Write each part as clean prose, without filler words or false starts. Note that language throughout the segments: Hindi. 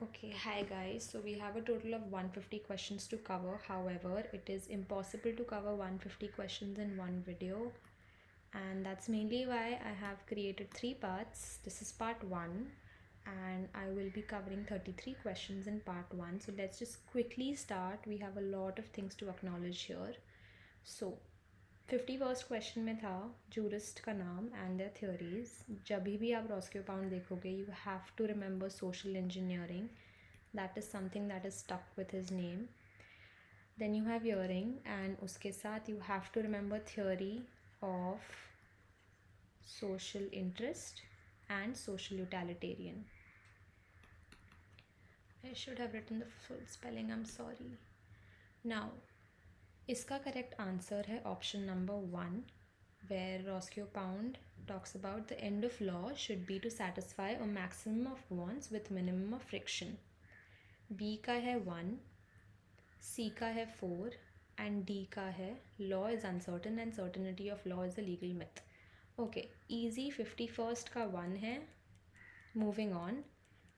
Okay, hi guys. So we have a total of 150 questions to cover. However, it is impossible to cover 150 questions in one video, and that's mainly why I have created three parts. This is part 1, and I will be covering 33 questions in part 1. So let's just quickly start. We have a lot of things to acknowledge here. So 51st question में था जूरिस्ट का नाम एंड देयर थ्योरीज. जब भी आप रॉस्क्यू पाउंड देखोगे you have to remember social engineering. That is something that is stuck with his name. Then you have Ihering and उसके साथ you have to remember theory of social interest and social utilitarian. I should have written the full spelling, I'm sorry. Now, इसका करेक्ट आंसर है option number 1, where Roscoe Pound talks about the end of law should be to satisfy a maximum of wants with minimum of friction. B का है 1, C का है 4 एंड D का है law is uncertain and certainty of law is a legal myth. Okay, easy 51st का 1 है. मूविंग ऑन,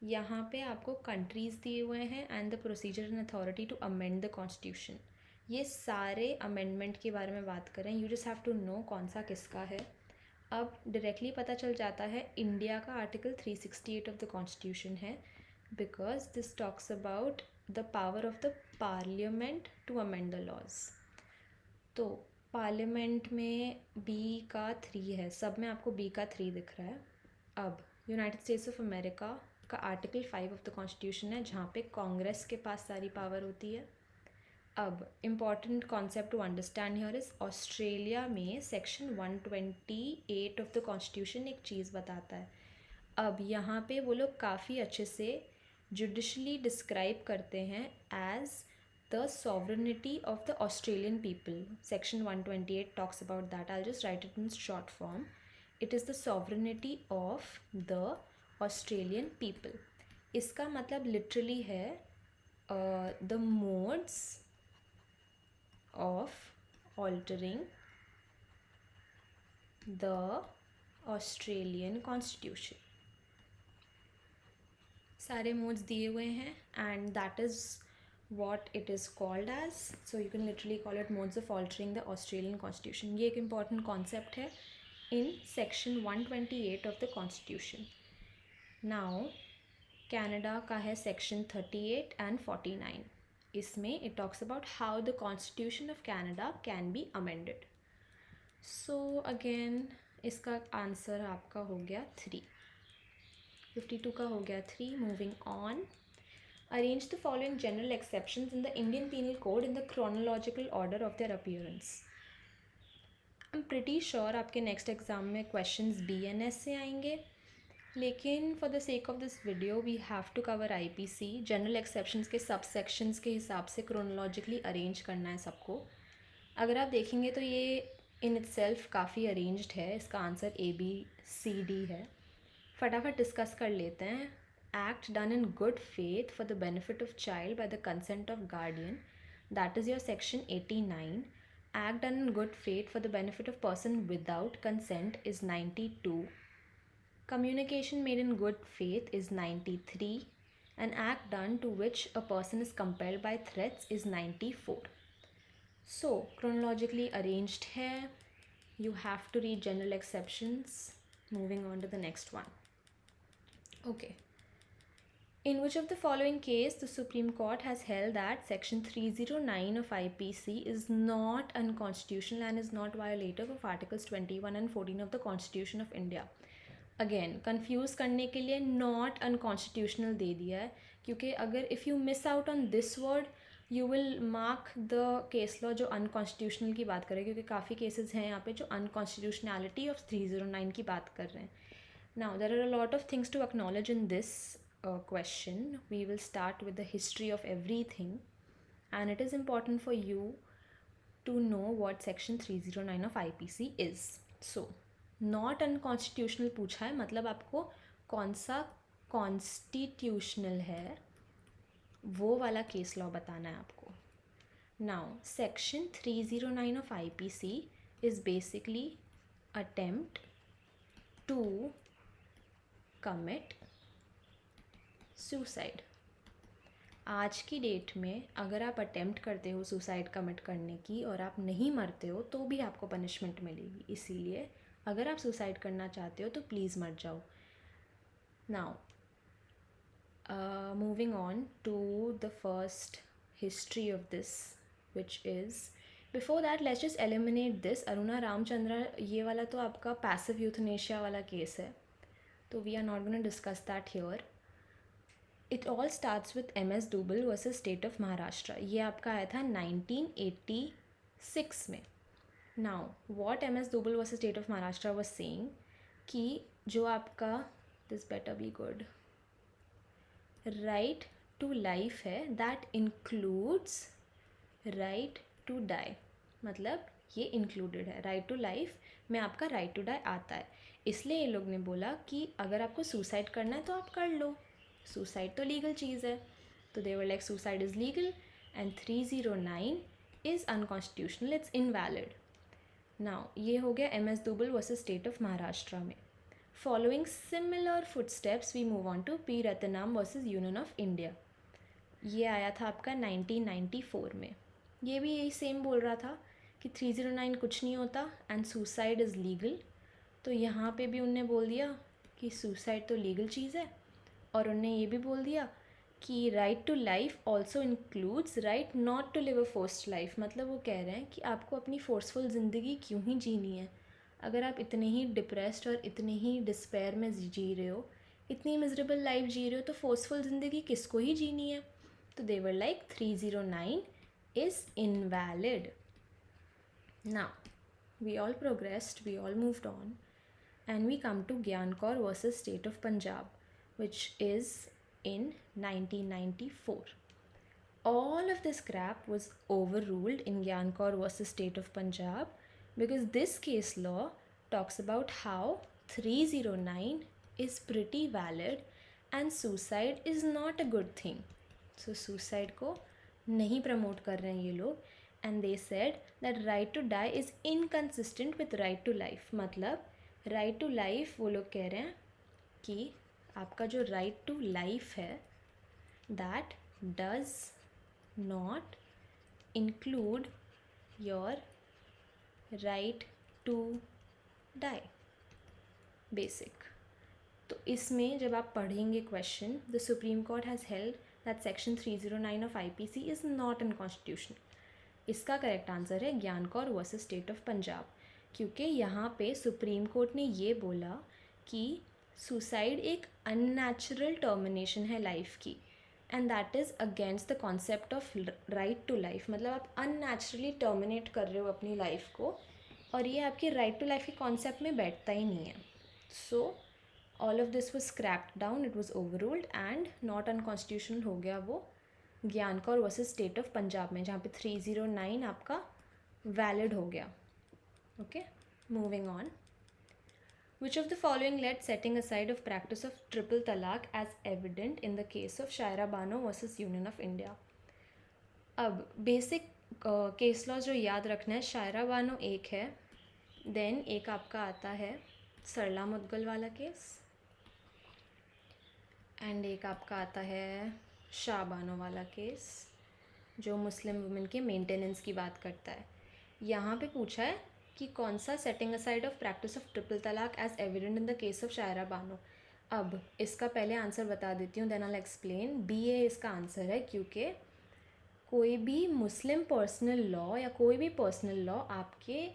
यहाँ पे आपको कंट्रीज़ दिए हुए हैं and the procedure and authority to amend the constitution. ये सारे अमेंडमेंट के बारे में बात करें. You just have to know कौन सा किसका है. अब डायरेक्टली पता चल जाता है इंडिया का आर्टिकल 368 ऑफ द कॉन्स्टिट्यूशन है, because this talks about the power of the parliament to amend the laws. तो पार्लियामेंट में बी का 3 है, सब में आपको बी का 3 दिख रहा है. अब यूनाइटेड स्टेट्स ऑफ अमेरिका का आर्टिकल 5 ऑफ द कॉन्स्टिट्यूशन है, जहाँ पे कांग्रेस के पास सारी पावर होती है. अब important concept to understand here is Australia में सेक्शन 128 ऑफ द कॉन्स्टिट्यूशन एक चीज़ बताता है. अब यहाँ पे वो लोग काफ़ी अच्छे से जुडिशली डिस्क्राइब करते हैं as the sovereignty of the Australian people. Section 128 talks about that. I just write it in short form. It is the sovereignty of the Australian people. इसका मतलब लिटरली है the modes of altering the Australian constitution. सारे modes दिए हुए हैं and that is what it is called as. So you can literally call it modes of altering the Australian constitution. ये एक important concept है in section 128 of the constitution. Now Canada का है section 38 and 49. इसमें it talks about how the constitution of Canada can be amended. So again इसका आंसर आपका हो गया 3. 52 का हो गया 3. Moving on, arrange the following general exceptions in the Indian Penal Code in the chronological order of their appearance. I'm pretty sure आपके next exam में questions BNS से आएंगे, लेकिन for the sake of this video we have to cover IPC. General exceptions के सब सेक्शंस के हिसाब से क्रोनोलॉजिकली अरेंज करना है सबको. अगर आप देखेंगे तो ये इन इट्सेल्फ काफ़ी अरेंज्ड है. इसका आंसर ABCD है. फटाफट डिस्कस कर लेते हैं. Act done in good faith for the benefit of child by the consent of guardian, that is your section 89. Act done in good faith for the benefit of person without consent is 92. Communication made in good faith is 93. An act done to which a person is compelled by threats is 94. So, chronologically arranged here. You have to read general exceptions. Moving on to the next one. Okay. In which of the following case the Supreme Court has held that Section 309 of IPC is not unconstitutional and is not violative of Articles 21 and 14 of the Constitution of India? Again confuse करने के लिए नॉट अनकॉन्स्टिट्यूशनल दे दिया है, क्योंकि अगर if you miss out on this word you will mark the case law जो अनकॉन्स्टिट्यूशनल की बात करें, क्योंकि काफ़ी केसेस हैं यहाँ पे जो अनकॉन्स्टिट्यूशनैलिटी ऑफ 309 की बात कर रहे हैं. Now there are a lot of things to acknowledge in this question. We will start with the history of every thing and it is important for you to know what section 309 of IPC is. So not unconstitutional पूछा है, मतलब आपको कौन सा कॉन्स्टिट्यूशनल है वो वाला केस लॉ बताना है आपको. Now section 309 of IPC is basically attempt to commit suicide. आज की डेट में अगर आप अटेम्प्ट करते हो सुसाइड कमिट करने की और आप नहीं मरते हो तो भी आपको पनिशमेंट मिलेगी, इसीलिए अगर आप सुसाइड करना चाहते हो तो प्लीज़ मत जाओ. Now moving on to the first history of this, which is, before that let's just eliminate this. Aruna Ramchandra, ये वाला तो आपका पैसिव यूथनेशिया वाला केस है, तो we are not gonna discuss that here. It all starts with MS Dubal versus state of Maharashtra. ये आपका आया था 1986 में. Now what MS Dubal versus state of Maharashtra was saying कि जो आपका this better be good right to life है, that includes right to die. मतलब ये इंक्लूडेड है, राइट टू लाइफ में आपका राइट टू डाई आता है. इसलिए ये लोग ने बोला कि अगर आपको सुसाइड करना है तो आप कर लो, सुसाइड तो लीगल चीज़ है. तो they were like suicide is legal and 309 is unconstitutional, it's invalid. Now ये हो गया MS Dubal versus state of Maharashtra में. Following similar footsteps, we move on to P. Ratanam versus Union of India. ये आया था आपका 1994 में. ये भी यही सेम बोल रहा था कि 309 कुछ नहीं होता एंड सुसाइड इज़ लीगल. तो यहाँ पे भी उनने बोल दिया कि सुसाइड तो लीगल चीज़ है, और उनने ये भी बोल दिया कि right to life also includes right not to live a forced life. मतलब वो कह रहे हैं कि आपको अपनी फोर्सफुल ज़िंदगी क्यों ही जीनी है. अगर आप इतने ही डिप्रेस्ड और इतने ही डिस्पेयर में जी रहे हो, इतनी मिजरेबल लाइफ जी रहे हो, तो फोर्सफुल ज़िंदगी किसको ही जीनी है. तो they were like 309 is invalid. Now we all progressed, we all moved on and we come to Gian Kaur versus state of Punjab, which is in 1994. All of this crap was overruled in Gyan Kaur versus State of Punjab because this case law talks about how 309 is pretty valid and suicide is not a good thing. So suicide को नहीं promote कर रहे हैं ये लोग, and they said that right to die is inconsistent with right to life. मतलब right to life वो लोग कह रहे हैं कि आपका जो राइट टू लाइफ है that does not include your right to die basic. तो इसमें जब आप पढ़ेंगे question, the supreme court has held that section 309 of IPC is not unconstitutional. इसका करेक्ट आंसर है Gian Kaur versus state of Punjab, क्योंकि यहाँ पे सुप्रीम कोर्ट ने ये बोला कि सुसाइड एक अननेचुरल टर्मिनेशन है लाइफ की, and that is against the concept of right to life. मतलब आप अननेचुरली टर्मिनेट कर रहे हो अपनी लाइफ को, और ये आपके राइट टू लाइफ के कॉन्सेप्ट में बैठता ही नहीं है. So all of this was scraped down, it was overruled and not unconstitutional हो गया वो ज्ञान Kaur versus state of Punjab में, जहाँ पे 309 आपका वैलिड हो गया. Okay, moving on. Which of the following led setting aside of practice of triple talaq as evident in the case of Shaira Bano versus Union of India? अब बेसिक केस लॉ जो याद रखना है, शायरा बानो एक है, देन एक आपका आता है सरला मुदगल वाला केस, एंड एक आपका आता है शाह बानो वाला केस जो मुस्लिम वुमेन के मेंटेनेंस की बात करता है. यहाँ पे पूछा है कि कौन सा setting aside of practice of triple talaq as evident in the case of Shayara Bano. अब इसका पहले आंसर बता देती हूँ, देन आई एक्सप्लेन. BA इसका आंसर है, क्योंकि कोई भी मुस्लिम पर्सनल लॉ या कोई भी पर्सनल लॉ आपके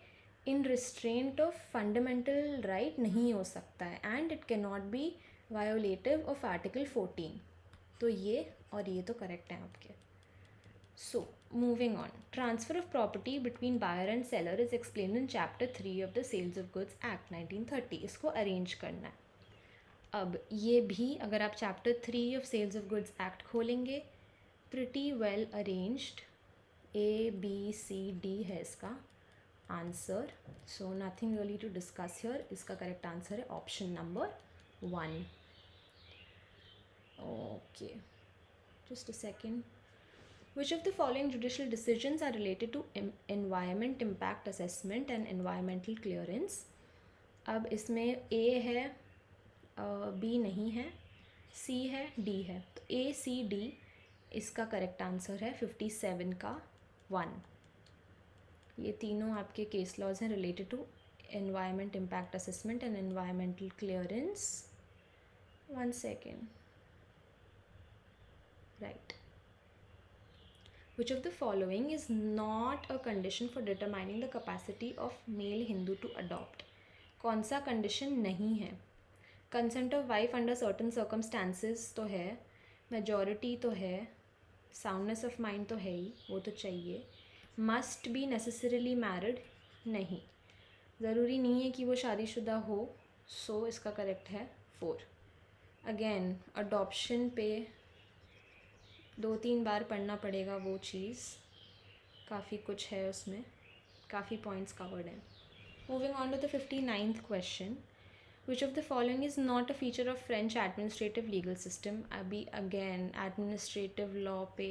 in restraint of fundamental right नहीं हो सकता है, and it can not be violative of article 14. तो ये और ये तो करेक्ट हैं आपके. So, moving on. Transfer of property between buyer and seller is explained in Chapter 3 of the Sales of Goods Act 1930. इसको अरेंज करना है. अब ये भी अगर आप Chapter 3 of Sales of Goods Act खोलेंगे, pretty well arranged, ABCD है इसका answer. So, nothing really to discuss here. इसका करेक्ट आंसर है option number 1. Okay, just a second. Which of the following judicial decisions are related to environment impact assessment and environmental clearance? अब इसमें A है, B नहीं है, C है, D है. तो A, C, D इसका करेक्ट आंसर है 57 का 1। ये तीनों आपके केस लॉज हैं related to environment impact assessment and environmental clearance. 1 second, right. Which of the following is not a condition for determining the capacity of male Hindu to adopt? कौन सा कंडीशन नहीं है? Consent of wife under certain circumstances तो है, मेजॉरिटी तो है, साउंडनेस ऑफ माइंड तो है ही, वो तो चाहिए। मस्ट बी नेसेसरीली मैरिड, नहीं, ज़रूरी नहीं है कि वो शादीशुदा हो। सो इसका करेक्ट है 4। अगेन अडॉप्शन पे 2-3 बार पढ़ना पड़ेगा वो चीज़, काफ़ी कुछ है उसमें, काफ़ी पॉइंट्स कवर्ड हैं। Moving on to the 59th question, which of the following is not a feature of French administrative legal system? अभी अगेन एडमिनिस्ट्रेटिव लॉ पे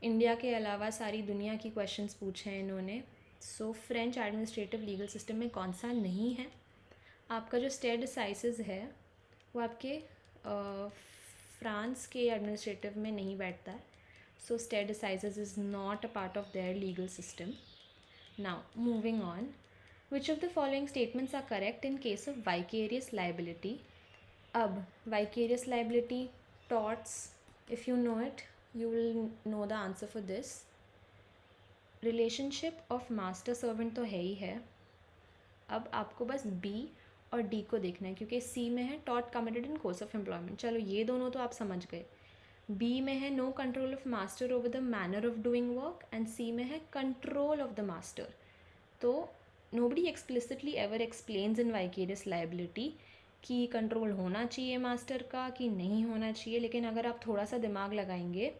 इंडिया के अलावा सारी दुनिया की क्वेश्चंस पूछे हैं इन्होंने। So French administrative legal system में कौन सा नहीं है? आपका जो स्टेयर डिसाइसिस है वो आपके फ्रांस के एडमिनिस्ट्रेटिव में नहीं बैठता है। So stare decisis is not a part of their legal system. Now moving on, which of the following statements are correct in case of vicarious liability? अब vicarious liability torts, if you know it you will know the answer for this. Relationship of master servant तो है ही है। अब आपको बस बी और डी को देखना है, क्योंकि सी में है taught committed in course of employment. चलो ये दोनों तो आप समझ गए। बी में है no control of master over the manner of doing work, and C में है कंट्रोल ऑफ द मास्टर। तो nobody explicitly ever explains in vicarious liability कि कंट्रोल होना चाहिए मास्टर का कि नहीं होना चाहिए, लेकिन अगर आप थोड़ा सा दिमाग लगाएंगे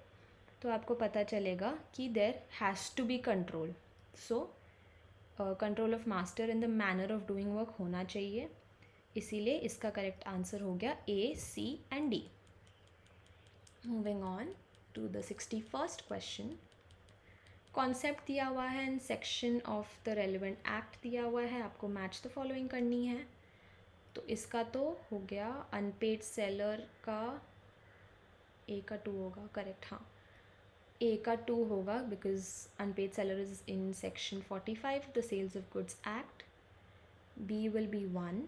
तो आपको पता चलेगा कि there has to be control. So control of master in the manner of doing work होना चाहिए, इसीलिए इसका करेक्ट आंसर हो गया A, C and D. Moving on to the 61st question, concept दिया हुआ है and section of the relevant act दिया हुआ है, आपको मैच द फॉलोइंग करनी है। तो इसका तो हो गया अनपेड सेलर का ए का 2 होगा, करेक्ट, हाँ ए का 2 होगा because unpaid seller is in section 45 the sales of goods act. B will be 1।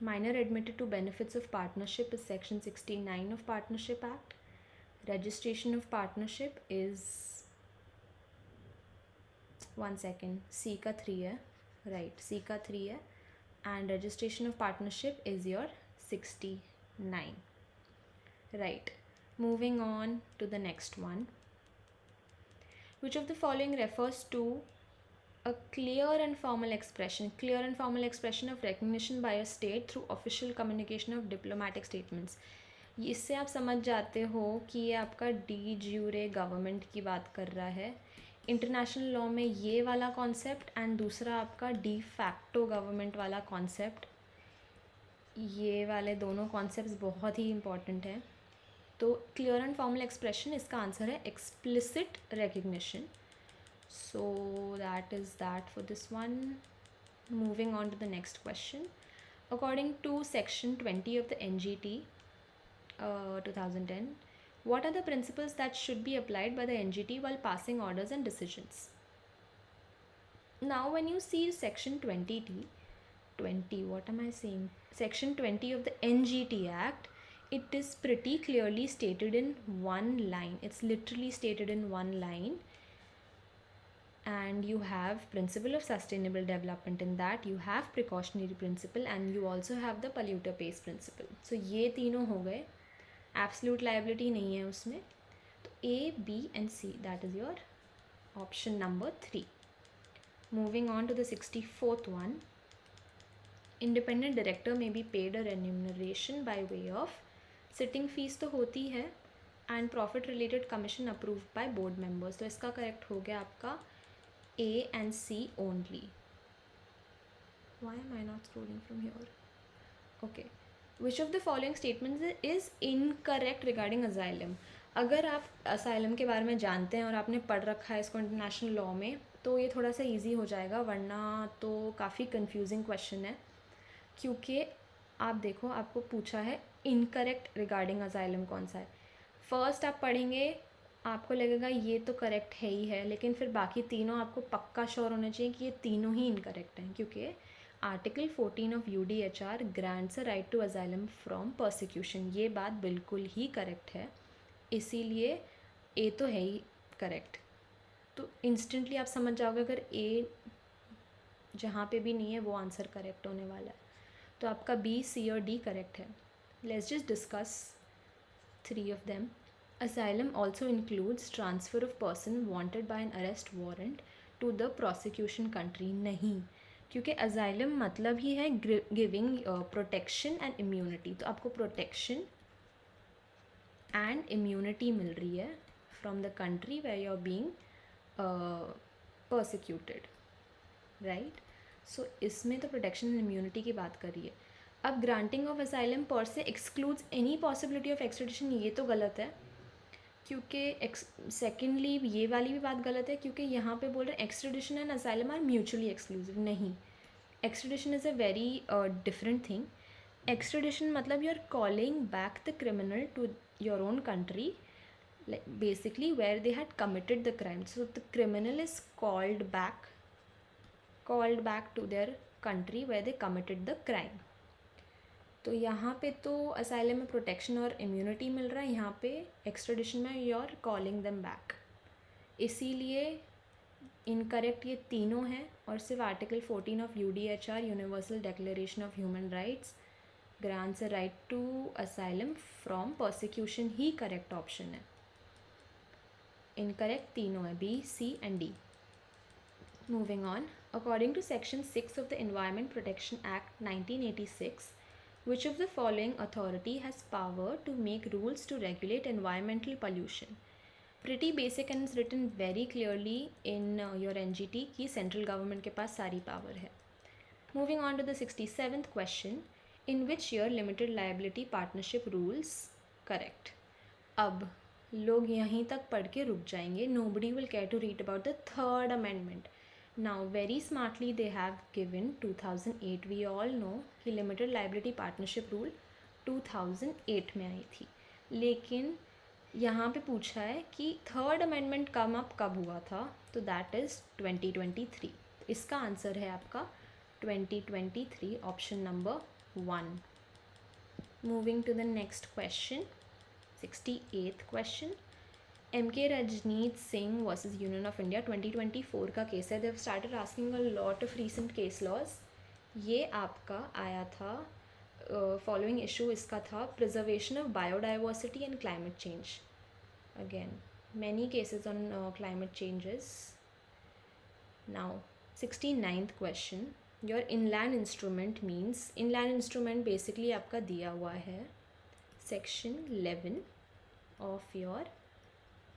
Minor admitted to benefits of partnership is section 69 of Partnership Act. Registration of partnership is 1 second, C का 3 है, right, C का 3 है, and registration of partnership is your 69, right. Moving on to the next one, which of the following refers to a clear and formal expression of recognition by a state through official communication of diplomatic statements? इससे आप समझ जाते हो कि ये आपका डी ज्यूरे गवर्नमेंट की बात कर रहा है इंटरनेशनल लॉ में, ये वाला कॉन्सेप्ट, एंड दूसरा आपका डी फैक्टो गवर्नमेंट वाला कॉन्सेप्ट। ये वाले दोनों कॉन्सेप्ट्स बहुत ही इंपॉर्टेंट हैं। तो क्लियर एंड फॉर्मल एक्सप्रेशन, इसका आंसर है explicit recognition. So that is that for this one. Moving on to the next question. According to section 20 of the NGT 2010, what are the principles that should be applied by the NGT while passing orders and decisions? Now when you see section 20, what am I saying? Section 20 of the NGT Act, it is pretty clearly stated in one line. It's literally stated in one line. And you have principle of sustainable development in that, you have precautionary principle, and you also have the polluter pays principle. So ये तीनों हो गए, absolute liability नहीं है उसमें। तो A, B and C, that is your option number 3. Moving on to the 64th one, independent director may be paid a remuneration by way of sitting fees तो होती है, and profit related commission approved by board members. तो इसका करेक्ट हो गया आपका A and C only. Why am I not scrolling from here? Okay. Which of the following statements is incorrect regarding asylum? अगर आप asylum के बारे में जानते हैं और आपने पढ़ रखा है इसको इंटरनेशनल लॉ में, तो ये थोड़ा सा इजी हो जाएगा, वरना तो काफ़ी कंफ्यूजिंग क्वेश्चन है। क्योंकि आप देखो, आपको पूछा है इनकरेक्ट रिगार्डिंग असाइलम कौन सा है। फर्स्ट आप पढ़ेंगे आपको लगेगा ये तो करेक्ट है ही है, लेकिन फिर बाकी तीनों आपको पक्का श्योर होना चाहिए कि ये तीनों ही इनकरेक्ट हैं, क्योंकि article 14 of UDHR grants a right to asylum from persecution, ये बात बिल्कुल ही करेक्ट है, इसीलिए ए तो है ही करेक्ट। तो इंस्टेंटली आप समझ जाओगे अगर ए जहाँ पे भी नहीं है वो आंसर करेक्ट होने वाला है। तो आपका बी, सी और डी करेक्ट है। Let's just discuss 3 of them. Asylum also includes transfer of person wanted by an arrest warrant to the prosecution country. नहीं, क्योंकि asylum मतलब ही है गिविंग प्रोटेक्शन एंड इम्यूनिटी। तो आपको प्रोटेक्शन एंड इम्यूनिटी मिल रही है from the country where you are being persecuted, right. So इसमें तो प्रोटेक्शन एंड इम्यूनिटी की बात करिए। अब ग्रांटिंग ऑफ असाइलम पर से excludes any possibility of extradition, ये तो गलत है, क्योंकि सेकेंडली ये वाली भी बात गलत है, क्योंकि यहाँ पे बोल रहे हैं extradition and asylum are mutually exclusive. नहीं, extradition is a very different thing. Extradition मतलब you are calling back the criminal to your own country, basically where they had committed the crime. So the criminal is called back to their country where they committed the crime. तो यहाँ पे तो असाइलम में प्रोटेक्शन और इम्यूनिटी मिल रहा है, यहाँ पे एक्स्ट्रेडिशन में you are calling them back, इसीलिए इनकरेक्ट ये तीनों हैं। और सिर्फ article 14 of UDHR universal declaration of human rights grants a right to asylum from persecution ही करेक्ट ऑप्शन है। इनकरेक्ट तीनों है, B, C and D. Moving on, according to section 6 of the environment protection act 1986, which of the following authority has power to make rules to regulate environmental pollution? Pretty basic and it's written very clearly in your NGT कि central government के पास सारी power है। Moving on to the 67th question, in which year limited liability partnership rules correct? अब लोग यहीं तक पढ़ के रुक जाएंगे, nobody will care to read about the third amendment. Now very smartly they have given 2008. We all know कि limited liability partnership rule 2008 में आई थी, लेकिन यहाँ पे पूछा है कि थर्ड अमेंडमेंट कब हुआ था, तो दैट इज़ 2023। इसका आंसर है आपका 2023, option number 1। Moving to the next question, 68th question, MK Rajneet Singh versus Union of India 2024 का केस है। They have started asking a lot of recent case laws. ये आपका आया था, फॉलोइंग इशू इसका था preservation of biodiversity and climate change. Again many cases on climate changes. Now 69th question, your inland instrument means, inland instrument basically आपका दिया हुआ है section 11 of your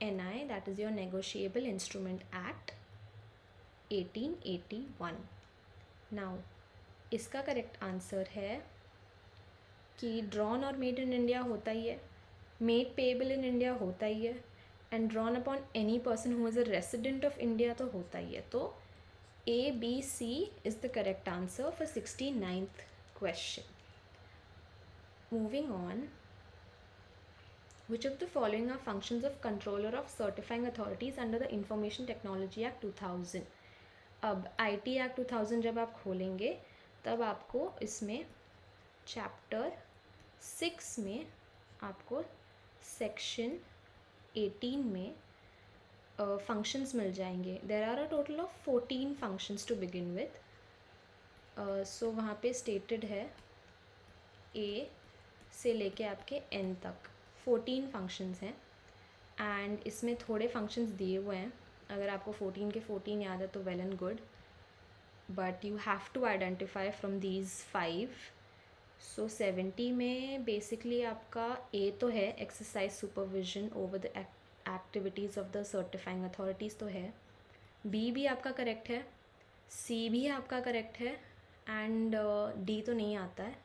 NI, that is your Negotiable Instrument Act 1881. Now इसका करेक्ट आंसर है कि ड्रॉन और मेड इन इंडिया होता ही है, मेड पेएबल इन इंडिया होता ही है, and drawn upon any person who is a resident of India तो होता ही है। तो ABC is the correct answer for 69th question. Moving on, which of the following are functions of controller of certifying authorities under the Information Technology Act 2000? अब IT Act 2000 जब आप खोलेंगे तब आपको इसमें चैप्टर 6 में आपको सेक्शन 18 में फंक्शंस मिल जाएंगे। There are a total of 14 functions to begin with. So वहाँ पे स्टेटेड है A से लेके आपके N तक 14 फंक्शंस हैं, एंड इसमें थोड़े फंक्शंस दिए हुए हैं। अगर आपको 14 के 14 याद है तो well and good, but you have to identify from these 5। सो 70 में बेसिकली आपका A तो है, exercise supervision over the activities of the certifying authorities तो है, B भी आपका करेक्ट है, C भी आपका करेक्ट है, एंड D तो नहीं आता है,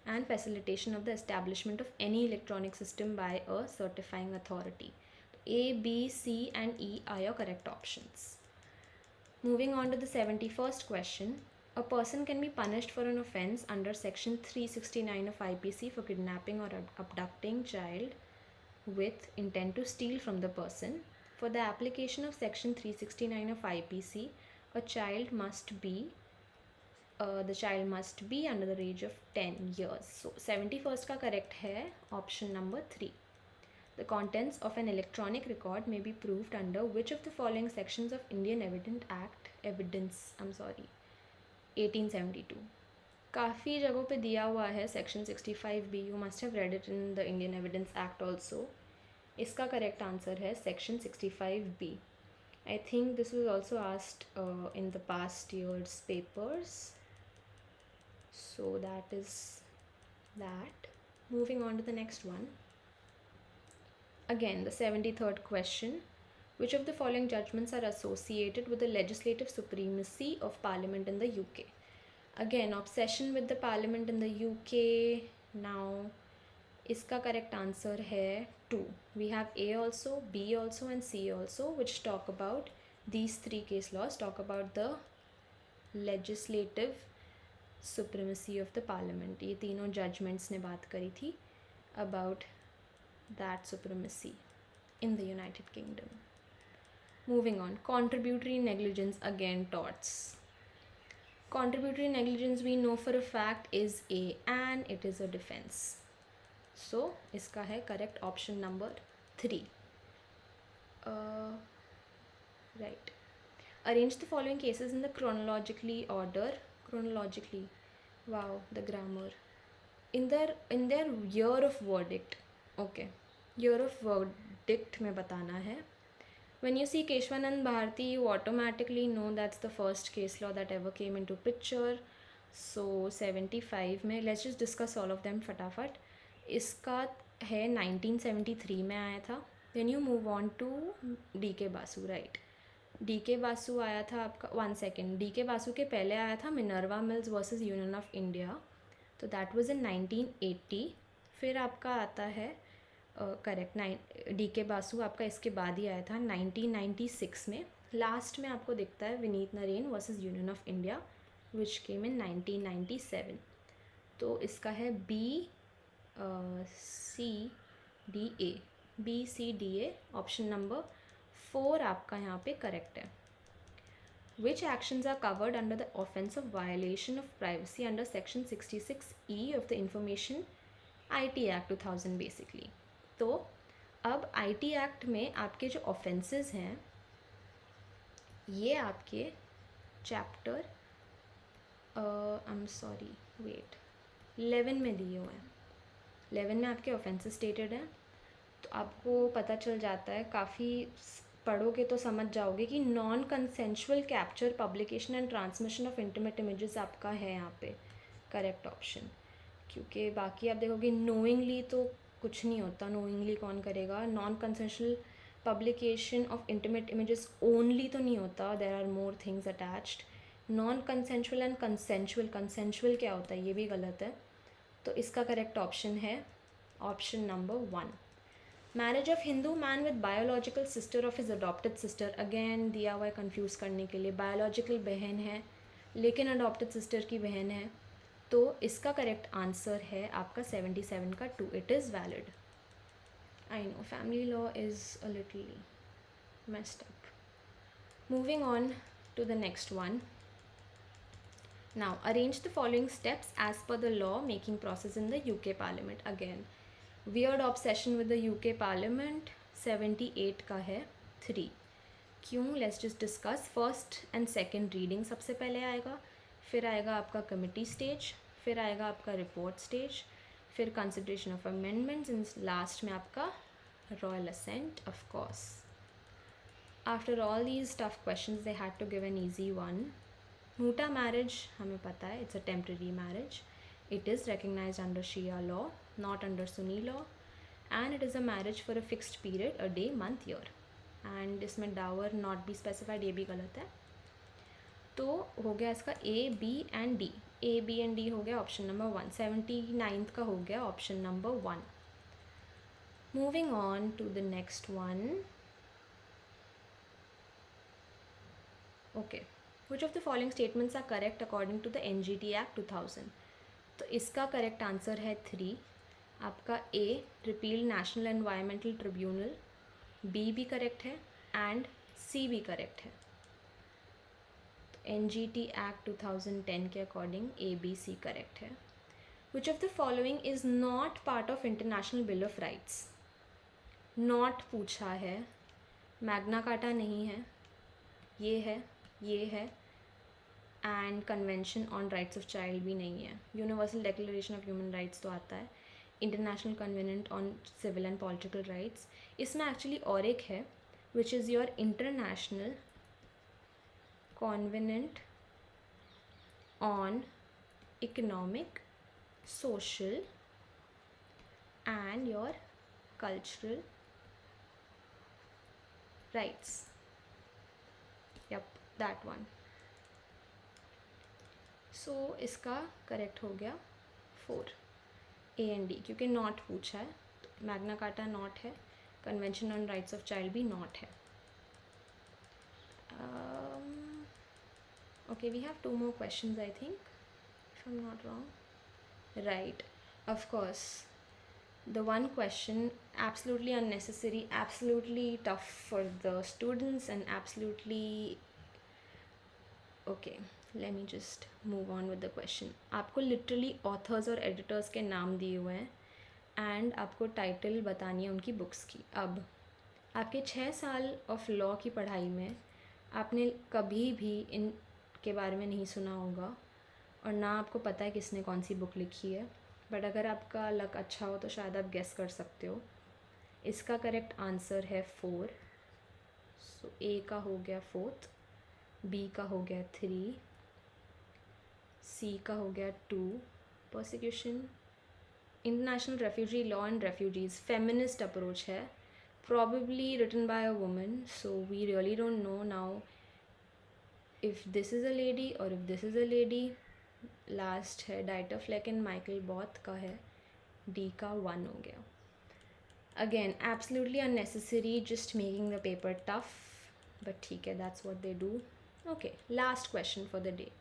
and facilitation of the establishment of any electronic system by a certifying authority. A, B, C and E are your correct options. Moving on to the 71st question, a person can be punished for an offence under section 369 of IPC for kidnapping or abducting child with intent to steal from the person. For the application of section 369 of IPC, a child must be the child must be under the age of 10 years. So 71st का correct है option number 3. The contents of an electronic record may be proved under which of the following sections of Indian Evidence 1872. काफ़ी जगहों पे दिया हुआ है section 65B. You must have read it in the Indian evidence act also. इसका करेक्ट आंसर है section 65B. I think this was also asked in the past years papers. So that is that. Moving on to the next one. Again, the 73rd question. Which of the following judgments are associated with the legislative supremacy of Parliament in the UK? Again, obsession with the Parliament in the UK. Now, इसका correct answer है 2. We have A also, B also and C also, which talk about these 3 case laws, talk about the legislative supremacy of the Parliament. ये तीनों judgments ने बात करी थी about that supremacy in the United Kingdom. Moving on, contributory negligence, again torts. Contributory negligence we know for a fact is A and it is a defense. So इसका है correct option number 3. Right. Arrange the following cases in the chronologically order. Chronologically. Wow, the grammar. In their year of verdict. Okay, year of verdict में बताना है. When you see Keshwanand Bharti, you automatically know that's the first case law that ever came into picture. So 75 में, let's just discuss all of them फटाफट. इसका है 1973 में आया था. Then you move on to DK Basu, right? DK Basu आया था आपका, 1 second, DK Basu के पहले आया था Minerva Mills versus Union of India. तो that was in 1980. फिर आपका आता है करेक्ट DK बासु आपका इसके बाद ही आया था 1996 में. लास्ट में आपको दिखता है Vineet Narain versus union of India which came in 1997. तो इसका है BCDA ऑप्शन नंबर 4 आपका यहाँ पे करेक्ट है. Which actions are covered under the offence of violation of privacy under section 66E of the Information IT Act 2000 basically. तो अब IT एक्ट में आपके जो ऑफेंसेस हैं ये आपके चैप्टर 11 में दिए हुए हैं. 11 में आपके ऑफेंसेस स्टेटेड हैं. तो आपको पता चल जाता है, काफ़ी पढ़ोगे तो समझ जाओगे कि non consensual capture, publication and transmission of intimate images आपका है यहाँ पे करेक्ट ऑप्शन. क्योंकि बाकी आप देखोगे नोइंगली तो कुछ नहीं होता. नोइंगली कौन करेगा? Non consensual publication of intimate images only तो नहीं होता, there are more things attached. Non consensual and consensual, consensual क्या होता है ये भी गलत है. तो इसका करेक्ट ऑप्शन है option number 1. Marriage of Hindu man with biological sister of his adopted sister. Again दिया हुआ है कन्फ्यूज़ करने के लिए. बायोलॉजिकल बहन है लेकिन अडॉप्टेड सिस्टर की बहन है. तो इसका करेक्ट आंसर है आपका 77 का 2. It is valid. I know family law is a little messed up. Moving on to the next one. Now arrange the following steps as per the law making process in the UK parliament. Again weird obsession with the UK parliament. 78 का है 3. क्यों? Let's just discuss. First and second reading सबसे पहले आएगा, फिर आएगा आपका कमिटी स्टेज, फिर आएगा आपका रिपोर्ट स्टेज, फिर consideration of amendments and last में आपका royal assent of course. After all these tough questions they had to give an easy one. Muta marriage हमें पता है, it's a temporary marriage. It is recognized under Shia law, not under Sunni law, and it is a marriage for a fixed period, a day, month, year. And इसमें डावर नॉट बी स्पेसिफाइड, ये भी गलत है. तो हो गया इसका A, B and D. A, B and D हो गया ऑप्शन नंबर 1. 79th का हो गया option number 1. Moving on to the next one. Okay, which of the following statements are correct according to the NGT Act 2000. तो इसका करेक्ट आंसर है 3. आपका A repeal national environmental tribunal, B भी करेक्ट है एंड सी भी करेक्ट है। NGT एक्ट 2010 के according A B C correct है। Which of the following is not part of international bill of rights? Not पूछा है, मैग्ना कार्टा नहीं है, ये है and convention on rights of child भी नहीं है। Universal declaration of human rights तो आता है, international covenant on civil and political rights. इसमें एक्चुअली और एक है which is your international covenant on economic, social and your cultural rights. Yep, that one. So इसका करेक्ट हो गया 4 A and D, क्योंकि नॉट पूछा है, मैग्ना कार्टा नॉट है, convention on rights of child भी नॉट है। Okay, we have 2 more questions, I think, if I'm not wrong. Right, of course. The one question, absolutely unnecessary, absolutely tough for the students and absolutely okay, let me just move on with the question. आपको literally authors और editors के नाम दिए हुए हैं and आपको title बतानी है उनकी books की। अब आपके 6 साल of law की पढ़ाई में आपने कभी भी इनके बारे में नहीं सुना होगा और ना आपको पता है किसने कौन सी बुक लिखी है, बट अगर आपका लक अच्छा हो तो शायद आप गेस कर सकते हो। इसका करेक्ट आंसर है 4। सो ए का हो गया 4th, बी का हो गया 3, सी का हो गया 2, persecution, international refugee law and refugees, feminist approach है, probably written by a woman, so we really don't know now if this is a lady or if this is a lady. Last है Dieter Fleck and Michael both का है, डी का 1 हो गया। Again absolutely unnecessary, just making the paper tough, but ठीक है, that's what they do. Okay, last question for the day,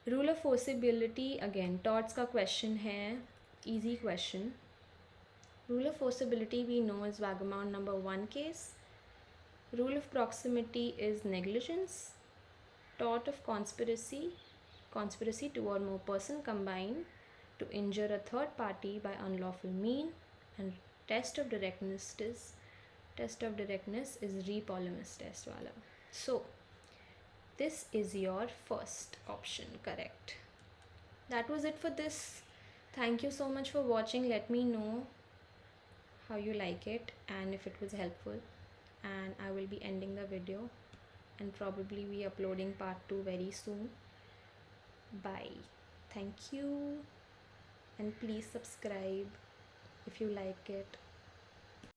rule of foreseeability. Again torts का क्वेश्चन है, easy question. Rule of foreseeability we know is Wagon Mound number 1 case. Rule of proximity is negligence. Tort of conspiracy 2 or more person combine to injure a third party by unlawful mean, and test of directness is Re-Polymus test wala. So this is your first option correct. That was it for this. Thank you so much for watching. Let me know how you like it and if it was helpful, and I will be ending the video and probably be uploading part 2 very soon. Bye. Thank you, and please subscribe if you like it.